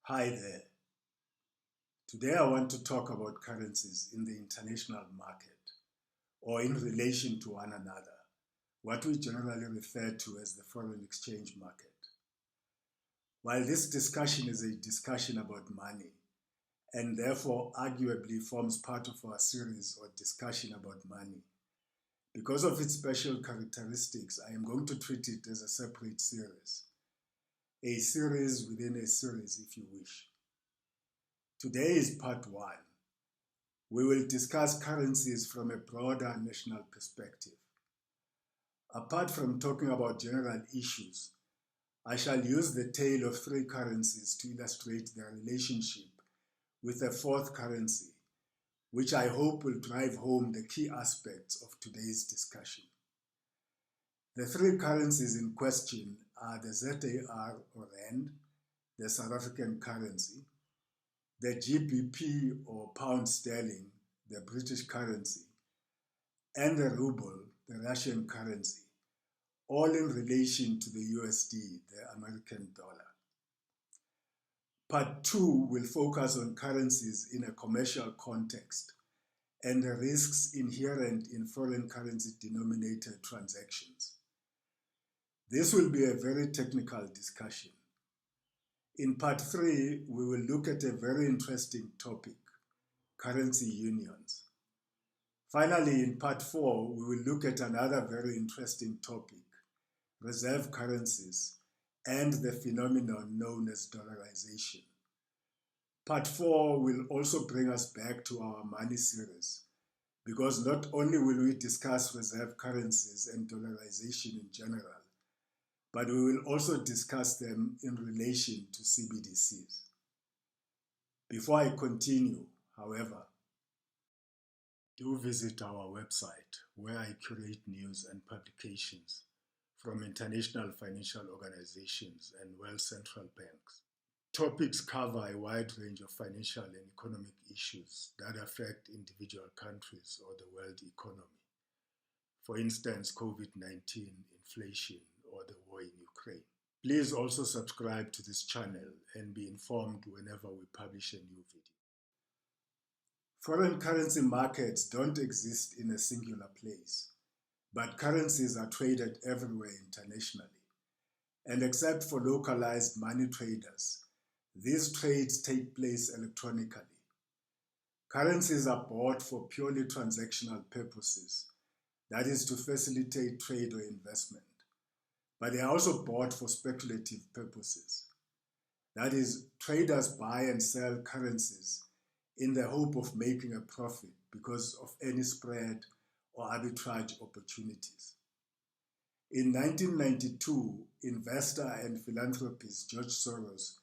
Hi there. Today I want to talk about currencies in the international market or in relation to one another, what we generally refer to as the foreign exchange market. While this discussion is a discussion about money and therefore arguably forms part of our series or discussion about money, because of its special characteristics, I am going to treat it as a separate series, a series within a series if you wish. Today is part one. We will discuss currencies from a broader national perspective. Apart from talking about general issues, I shall use the tale of three currencies to illustrate their relationship with a fourth currency, which I hope will drive home the key aspects of today's discussion. The three currencies in question are the ZAR or Rand, the South African currency, the GBP or pound sterling, the British currency, and the ruble, the Russian currency, all in relation to the USD, the American dollar. Part two will focus on currencies in a commercial context and the risks inherent in foreign currency denominated transactions. This will be a very technical discussion. In part three, we will look at a very interesting topic, currency unions. Finally, in part four, we will look at another very interesting topic, reserve currencies and the phenomenon known as dollarization. Part four will also bring us back to our money series, because not only will we discuss reserve currencies and dollarization in general, but we will also discuss them in relation to CBDCs. Before I continue, however, do visit our website where I curate news and publications from international financial organizations and world central banks. Topics cover a wide range of financial and economic issues that affect individual countries or the world economy. For instance, COVID-19, inflation, or the war in Ukraine. Please also subscribe to this channel and be informed whenever we publish a new video. Foreign currency markets don't exist in a singular place, but currencies are traded everywhere internationally. And except for localized money traders, these trades take place electronically. Currencies are bought for purely transactional purposes, that is to facilitate trade or investment. But they are also bought for speculative purposes. That is, traders buy and sell currencies in the hope of making a profit because of any spread or arbitrage opportunities. In 1992, investor and philanthropist George Soros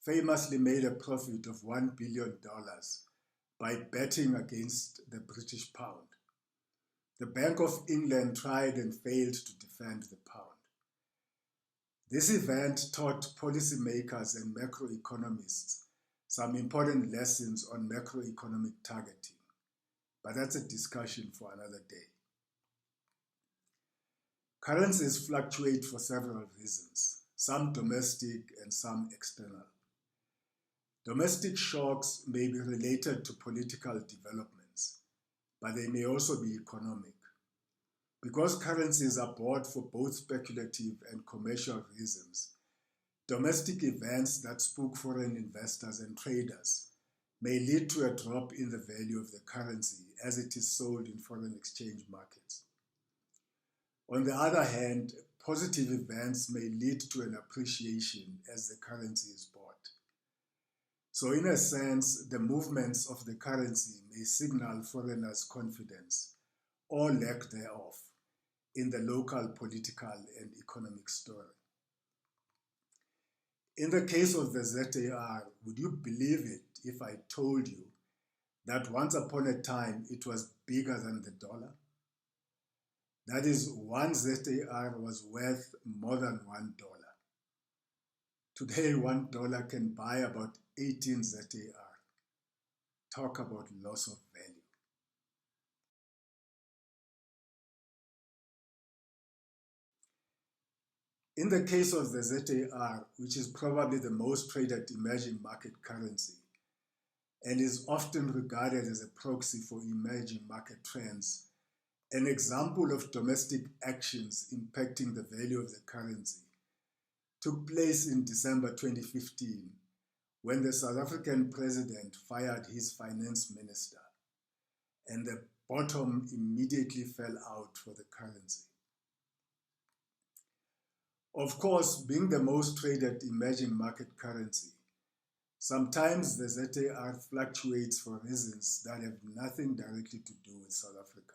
famously made a profit of $1 billion by betting against the British pound. The Bank of England tried and failed to defend the pound. This event taught policymakers and macroeconomists some important lessons on macroeconomic targeting, but that's a discussion for another day. Currencies fluctuate for several reasons, some domestic and some external. Domestic shocks may be related to political developments, but they may also be economic. Because currencies are bought for both speculative and commercial reasons, domestic events that spook foreign investors and traders may lead to a drop in the value of the currency as it is sold in foreign exchange markets. On the other hand, positive events may lead to an appreciation as the currency is bought. So in a sense, the movements of the currency may signal foreigners' confidence or lack thereof in the local political and economic story. In the case of the ZAR, would you believe it if I told you that once upon a time it was bigger than the dollar? That is, one ZAR was worth more than $1. Today, $1 can buy about 18 ZAR. Talk about loss of value. In the case of the ZAR, which is probably the most traded emerging market currency and is often regarded as a proxy for emerging market trends, an example of domestic actions impacting the value of the currency took place in December 2015 when the South African president fired his finance minister and the bottom immediately fell out for the currency. Of course, being the most traded emerging market currency, sometimes the ZAR fluctuates for reasons that have nothing directly to do with South Africa.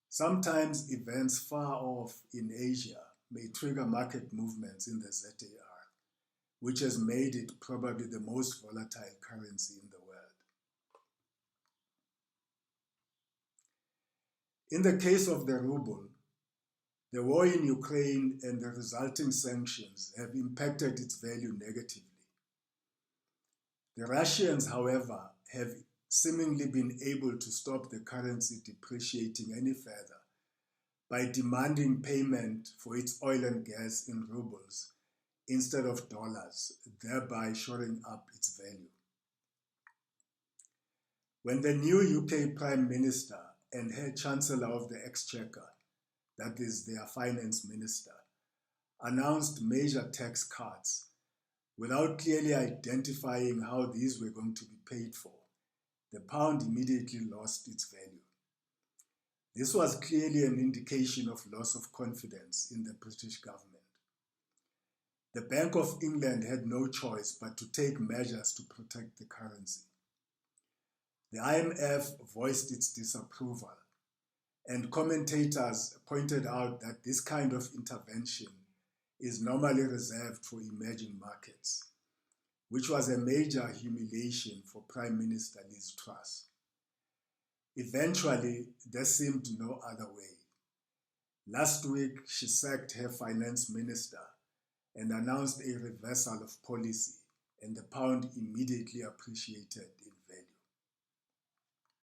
Sometimes events far off in Asia may trigger market movements in the ZAR, which has made it probably the most volatile currency in the world. In the case of the ruble, the war in Ukraine and the resulting sanctions have impacted its value negatively. The Russians, however, have seemingly been able to stop the currency depreciating any further by demanding payment for its oil and gas in rubles instead of dollars, thereby shoring up its value. When the new UK Prime Minister and head Chancellor of the Exchequer, that is their finance minister, announced major tax cuts without clearly identifying how these were going to be paid for, the pound immediately lost its value. This was clearly an indication of loss of confidence in the British government. The Bank of England had no choice but to take measures to protect the currency. The IMF voiced its disapproval, and commentators pointed out that this kind of intervention is normally reserved for emerging markets, which was a major humiliation for Prime Minister Liz Truss. Eventually, there seemed no other way. Last week, she sacked her finance minister and announced a reversal of policy, and the pound immediately appreciated in